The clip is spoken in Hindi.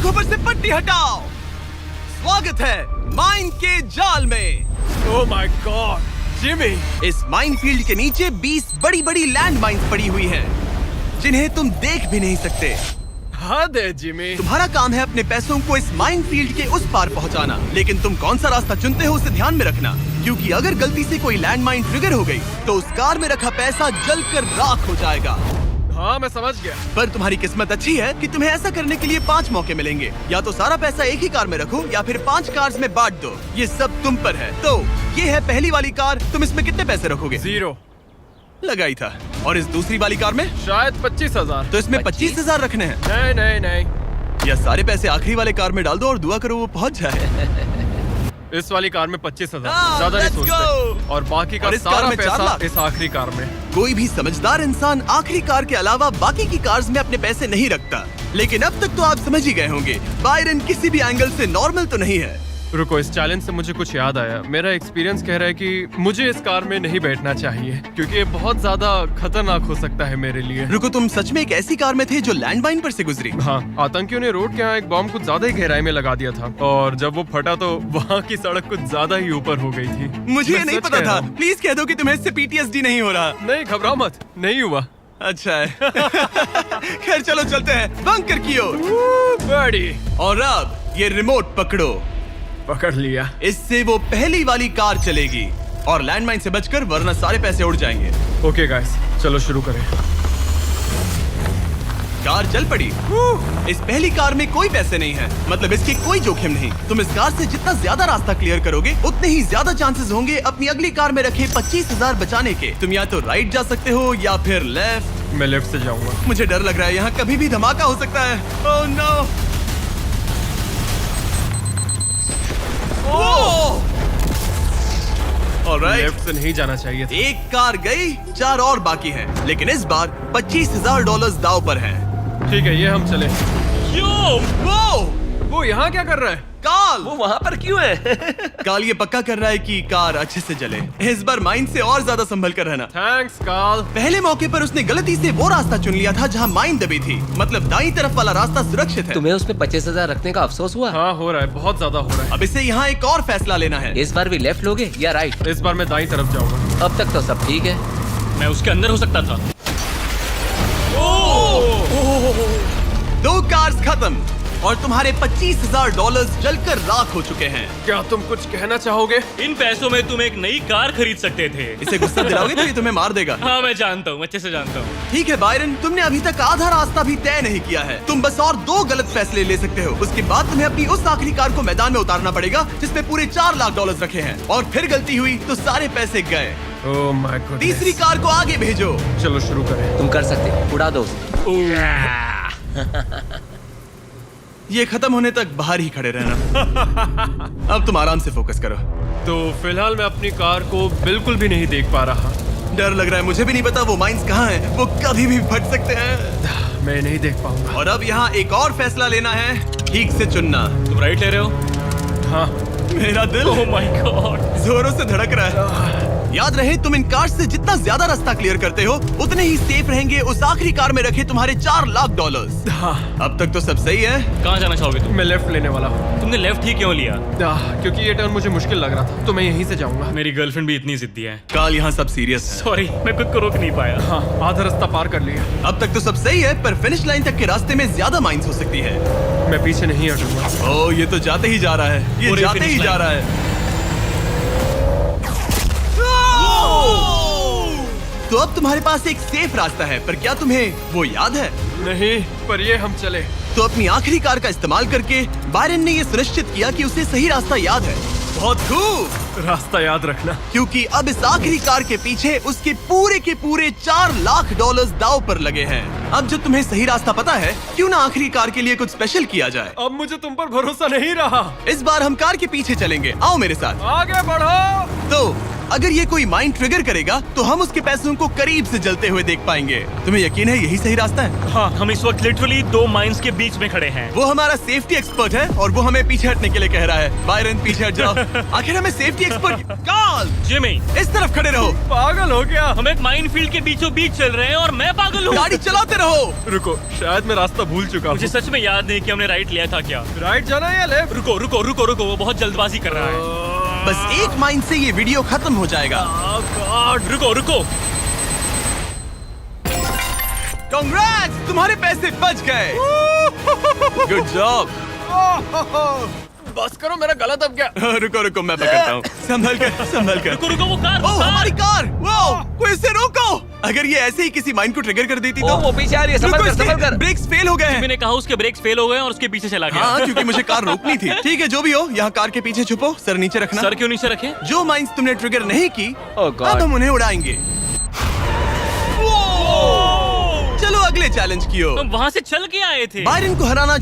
आंखों पर से पट्टी हटाओ। स्वागत है माइन के जाल में। Oh my God, Jimmy! इस माइन फील्ड के नीचे 20 बड़ी बड़ी लैंड माइन्स पड़ी हुई हैं, जिन्हें तुम देख भी नहीं सकते। हद है जिमी। तुम्हारा काम है अपने पैसों को इस माइन फील्ड के उस पार पहुंचाना, लेकिन तुम कौन सा रास्ता चुनते हो उसे ध्यान में रखना, क्योंकि अगर गलती से कोई लैंड माइन ट्रिगर हो गई तो उस कार में रखा पैसा जलकर राख हो जाएगा। हाँ, मैं समझ गया। पर तुम्हारी किस्मत अच्छी है कि तुम्हें ऐसा करने के लिए 5 मौके मिलेंगे। या तो सारा पैसा एक ही कार में रखो या फिर 5 कार्स में बांट दो। ये सब तुम पर है। तो ये है पहली वाली कार। तुम इसमें कितने पैसे रखोगे? 0 लगाई था। और इस दूसरी वाली कार में शायद 25,000। तो इसमें 25,000 रखने हैं। नहीं नहीं नहीं, या सारे पैसे आखिरी वाले कार में डाल दो और दुआ करो वो पहुंच जाए। इस वाली कार में 25,000, हाँ, ज्यादा नहीं let's सोचते। go! और बाकी का और इस कार सारा में 4 पैसा लाख। इस आखिरी कार में। कोई भी समझदार इंसान आखिरी कार के अलावा बाकी की कार्स में अपने पैसे नहीं रखता। लेकिन अब तक तो आप समझ ही गए होंगे, बायरन किसी भी एंगल से नॉर्मल तो नहीं है। रुको, इस चैलेंज से मुझे कुछ याद आया। मेरा एक्सपीरियंस कह रहा है कि मुझे इस कार में नहीं बैठना चाहिए, क्योंकि ये बहुत ज्यादा खतरनाक हो सकता है मेरे लिए। रुको, तुम सच में एक ऐसी कार में थे जो लैंडमाइन पर से गुजरी? हाँ, आतंकियों ने रोड के यहाँ एक बॉम्ब कुछ ज्यादा ही गहराई में लगा दिया था, और जब वो फटा तो वहाँ की सड़क कुछ ज्यादा ही ऊपर हो गई थी। मुझे ये मैं नहीं सच पता कह रहा था। हूँ। प्लीज कह दो कि तुम्हें इससे PTSD नहीं हो रहा। नहीं, घबराओ मत, नहीं हुआ। अच्छा है। खैर चलो चलते हैं बंकर की ओर। बड़ी और अब ये रिमोट पकड़ो। पकड़ लिया। इससे वो पहली वाली कार चलेगी और लैंडमाइन से बचकर, वरना सारे पैसे उड़ जाएंगे। ओके गाइस, चलो शुरू करें। कार चल पड़ी। इस पहली कार में कोई पैसे नहीं है, मतलब इसके कोई जोखिम नहीं। तुम इस कार से जितना ज्यादा रास्ता क्लियर करोगे उतने ही ज्यादा चांसेस होंगे अपनी अगली कार में रखे 25,000 बचाने के। तुम या तो राइट जा सकते हो या फिर लेफ्ट। मैं लेफ्ट से जाऊंगा। मुझे डर लग रहा है, यहाँ कभी भी धमाका हो सकता है। Oh no! ऑलराइट, लेफ्ट से नहीं जाना चाहिए था। एक कार गई, 4 और बाकी हैं, लेकिन इस बार $25,000 दाव पर हैं। ठीक है, ये हम चले। वो यहाँ क्या कर रहा है? काल! वो वहाँ पर क्यों है? काल ये पक्का कर रहा है कि कार अच्छे से जले। इस बार माइन से और ज्यादा संभल कर रहना। थैंक्स काल। पहले मौके पर उसने गलती से वो रास्ता चुन लिया था जहाँ माइन दबी थी, मतलब दाईं तरफ वाला रास्ता सुरक्षित है। तुम्हें उसमें 25,000 रखने का अफसोस हुआ? हाँ, हो रहा है, बहुत ज्यादा हो रहा है। अब इसे यहाँ एक और फैसला लेना है। इस बार भी लेफ्ट लोगे या राइट? इस बार मैं दाईं तरफ जाऊंगा। अब तक तो सब ठीक है। मैं उसके अंदर हो सकता था। 2 कार्स खत्म और तुम्हारे $25,000 जलकर राख हो चुके हैं। क्या तुम कुछ कहना चाहोगे? इन पैसों में तुम एक नई कार खरीद सकते थे। इसे गुस्सा दिलाओगे तो ये तुम्हें मार देगा। हाँ, मैं जानता हूँ, अच्छे से जानता हूँ। ठीक है बायरन, तुमने अभी तक आधा रास्ता भी तय नहीं किया है। तुम बस और 2 गलत फैसले ले सकते हो। उसके बाद तुम्हें अपनी उस आखिरी कार को मैदान में उतारना पड़ेगा जिसमें पूरे $4 लाख रखे हैं, और फिर गलती हुई तो सारे पैसे गए। Oh my God. तीसरी कार को आगे भेजो। चलो शुरू करें। तुम कर सकते हो, उड़ा दो उसे। ये खत्म होने तक बाहर ही खड़े रहना। अब तुम आराम से फोकस करो। तो फिलहाल मैं अपनी कार को बिल्कुल भी नहीं देख पा रहा। डर लग रहा है, मुझे भी नहीं पता वो माइंस कहाँ हैं। वो कभी भी फट सकते हैं। मैं नहीं देख पाऊंगा। और अब यहाँ एक और फैसला लेना है, ठीक से चुनना। तुम राइट ले रहे हो? हाँ। मेरा दिल ओह माय गॉड, जोरों से धड़क रहा है। याद रहे, तुम इन कार से जितना ज्यादा रास्ता क्लियर करते हो उतने ही सेफ रहेंगे उस आखिरी कार में रखे तुम्हारे $4 लाख। हाँ। अब तक तो सब सही है। कहाँ जाना चाहोगे तुम? मैं लेफ्ट लेने वाला हूँ। तुमने लेफ्ट ही क्यों लिया? क्योंकि ये टर्न मुझे मुश्किल लग रहा था, तो मैं यहीं से जाऊंगा। मेरी गर्लफ्रेंड भी इतनी जिद्दी है। काल यहाँ सब सीरियस है। सॉरी, मैं खुद को रोक नहीं पाया। हाँ, आधा रास्ता पार कर लिया। अब तक तो सब सही है, पर फिनिश लाइन तक के रास्ते में ज्यादा माइंस हो सकती है। मैं पीछे नहीं हटूंगा। ओह, ये तो जाते ही जा रहा है। ये पूरी जाते ही finish जा line। रहा है। तो अब तुम्हारे पास एक सेफ रास्ता है, पर क्या तुम्हें वो याद है? नहीं, पर ये हम चले। तो अपनी आखिरी कार का इस्तेमाल करके बायरन ने ये सुनिश्चित किया कि उसे सही रास्ता याद है। बहुत खूब। रास्ता याद रखना। क्योंकि अब इस आखिरी कार के पीछे उसके पूरे के पूरे $4 लाख दाव पर लगे हैं। अब जो तुम्हें सही रास्ता पता है, क्यों ना आखिरी कार के लिए कुछ स्पेशल किया जाए। अब मुझे तुम पर भरोसा नहीं रहा। इस बार हम कार के पीछे चलेंगे, आओ मेरे साथ। आगे बढ़ो। तो अगर ये कोई माइन ट्रिगर करेगा तो हम उसके पैसों को करीब से जलते हुए देख पाएंगे। तुम्हें यकीन है यही सही रास्ता है? हाँ, हम इस वक्त लिटरली दो माइंस के बीच में खड़े हैं। वो हमारा सेफ्टी एक्सपर्ट है और वो हमें पीछे हटने के लिए कह रहा है। बायरन पीछे हट जाओ। आखिर हमें सेफ्टी एक्सपर्ट कॉल। जिमी, इस तरफ खड़े रहो। पागल हो गया। हम एक माइन फील्ड के बीचों बीच चल रहे हैं और मैं पागल हूँ। गाड़ी चलाते रहो। रुको, शायद मैं रास्ता भूल चुका हूँ। मुझे सच में याद नहीं कि हमने राइट लिया था क्या। राइट जाना है या लेफ्ट? रुको रुको रुको रुको, वो बहुत जल्दबाजी कर रहा है। बस एक माइन से ये वीडियो खत्म हो जाएगा। गॉड, रुको रुको। कांग्रेट्स, तुम्हारे पैसे बच गए। Good job. बस करो, मेरा गला दब गया। रुको रुको, मैं पकड़ता हूँ। संभल कर। रुको रुको, वो कार, ओह, हमारी कार। वो कोई इसे रोको। अगर ये ऐसे ही किसी माइन को ट्रिगर कर देती तो। वो पीछे आ रही है, संभल कर, संभल कर। ब्रेक्स फेल हो गए हैं। मैंने कहा उसके ब्रेक्स फेल हो गए और उसके पीछे चला गया। हाँ, क्योंकि मुझे कार रोकनी थी। ठीक है, जो भी हो, यहाँ कार के पीछे छुपो, सर नीचे रखना। सर क्यों नीचे रखे? जो माइंस तुमने ट्रिगर नहीं की, Oh God. अब हम उन्हें उड़ाएंगे। चलो अगले चैलेंज की ओर। हम वहाँ से चल के आए थे। बायरन को हराना